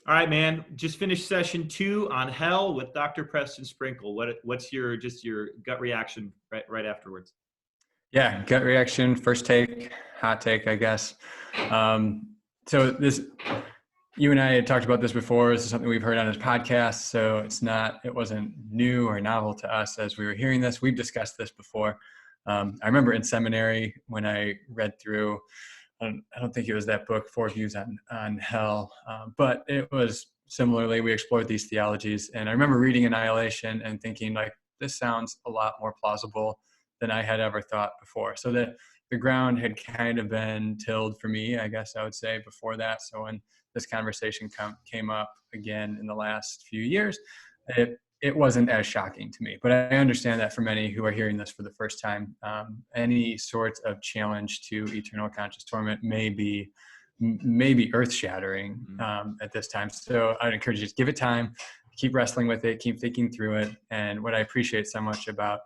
All right, man. Just finished session 2 on hell with Dr. Preston Sprinkle. What's your gut reaction right afterwards? Yeah, gut reaction, first take, hot take, I guess. So you and I had talked about this before. This is something we've heard on his podcast, so it wasn't new or novel to us as we were hearing this. We've discussed this before. I remember in seminary when I read through, I don't think it was that book, Four Views on Hell, but it was similarly, we explored these theologies. And I remember reading Annihilation and thinking, like, this sounds a lot more plausible than I had ever thought before. So the ground had kind of been tilled for me, I guess I would say, before that. So when this conversation came up again in the last few years, it wasn't as shocking to me. But I understand that for many who are hearing this for the first time, any sort of challenge to eternal conscious torment may be earth-shattering at this time. So I'd encourage you to give it time, keep wrestling with it, keep thinking through it. And what I appreciate so much about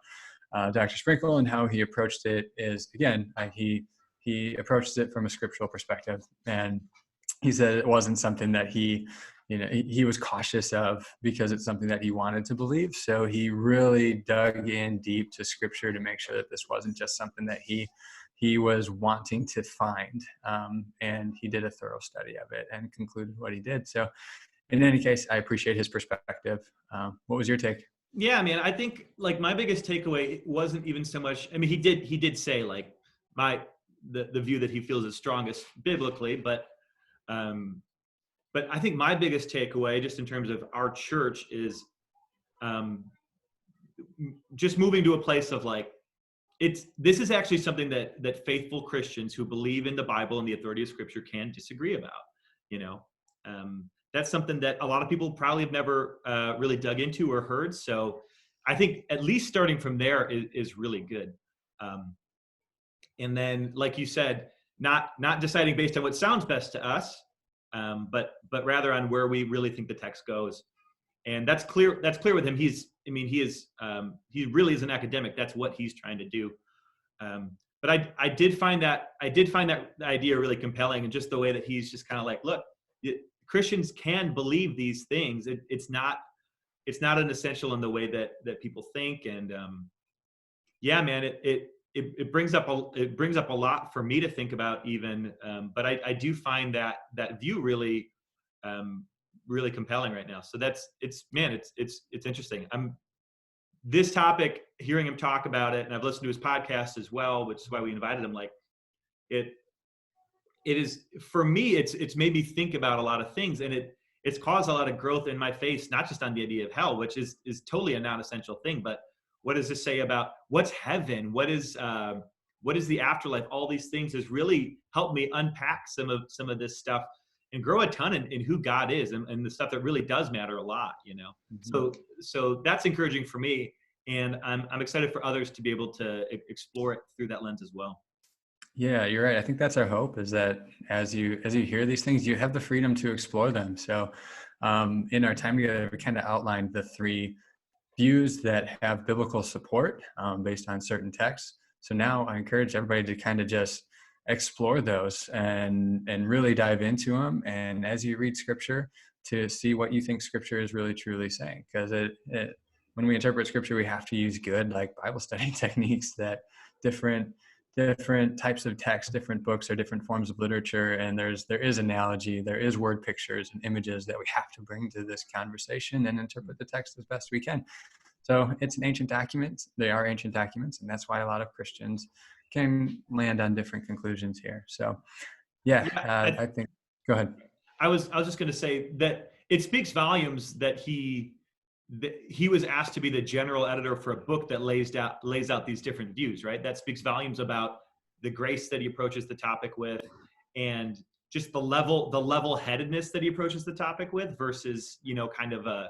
Dr. Sprinkle and how he approached it is, again, he approached it from a scriptural perspective. And he said it wasn't something that he was cautious of because it's something that he wanted to believe. So he really dug in deep to scripture to make sure that this wasn't just something that he was wanting to find. And he did a thorough study of it and concluded what he did. So in any case, I appreciate his perspective. What was your take? Yeah, man. I think like my biggest takeaway wasn't even so much. I mean, he did say like the view that he feels is strongest biblically, but I think my biggest takeaway, just in terms of our church, is just moving to a place of like, this is actually something that faithful Christians who believe in the Bible and the authority of Scripture can disagree about. You know, that's something that a lot of people probably have never really dug into or heard. So I think at least starting from there is really good. And then, like you said, not deciding based on what sounds best to us, but rather on where we really think the text goes. And that's clear with him. He really is an academic. That's what he's trying to do. But I did find that idea really compelling, and just the way that he's just kind of like, look, Christians can believe these things. It's not an essential in the way that people think. And yeah, man, it brings up a lot for me to think about even. But I do find that view really really compelling right now. So it's interesting. This topic, hearing him talk about it, and I've listened to his podcast as well, which is why we invited him. Like it is, for me, it's made me think about a lot of things, and it's caused a lot of growth in my faith, not just on the idea of hell, which is totally a non-essential thing, but what does this say about what's heaven? What is the afterlife? All these things has really helped me unpack some of this stuff and grow a ton in who God is and the stuff that really does matter a lot, you know? Mm-hmm. So that's encouraging for me. And I'm excited for others to be able to explore it through that lens as well. Yeah, you're right. I think that's our hope, is that as you hear these things, you have the freedom to explore them. So in our time together, we kind of outlined the 3 views that have biblical support based on certain texts. So now I encourage everybody to kind of just explore those and really dive into them. And as you read scripture, to see what you think scripture is really truly saying. Because when we interpret scripture, we have to use good, like, Bible study techniques that different types of text, different books are different forms of literature. And there is analogy, there is word pictures and images that we have to bring to this conversation and interpret the text as best we can. So it's an ancient document. They are ancient documents. And that's why a lot of Christians can land on different conclusions here. So I think, go ahead. I was just going to say that it speaks volumes that he was asked to be the general editor for a book that lays out these different views, right? That speaks volumes about the grace that he approaches the topic with, and just the level-headedness that he approaches the topic with, versus, kind of a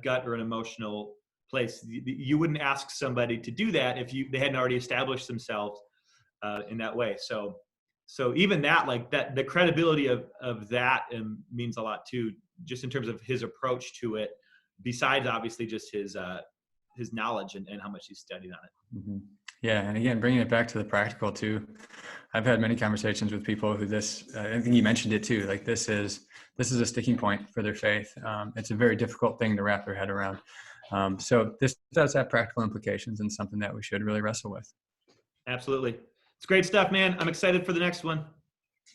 gut or an emotional place. You wouldn't ask somebody to do that if they hadn't already established themselves in that way. So even that, like that, the credibility of that means a lot too, just in terms of his approach to it, besides obviously just his knowledge and how much he's studied on it. Mm-hmm. Yeah. And again, bringing it back to the practical too, I've had many conversations with people who I think you mentioned it too, like this is a sticking point for their faith. It's a very difficult thing to wrap their head around. So this does have practical implications and something that we should really wrestle with. Absolutely. It's great stuff, man. I'm excited for the next one.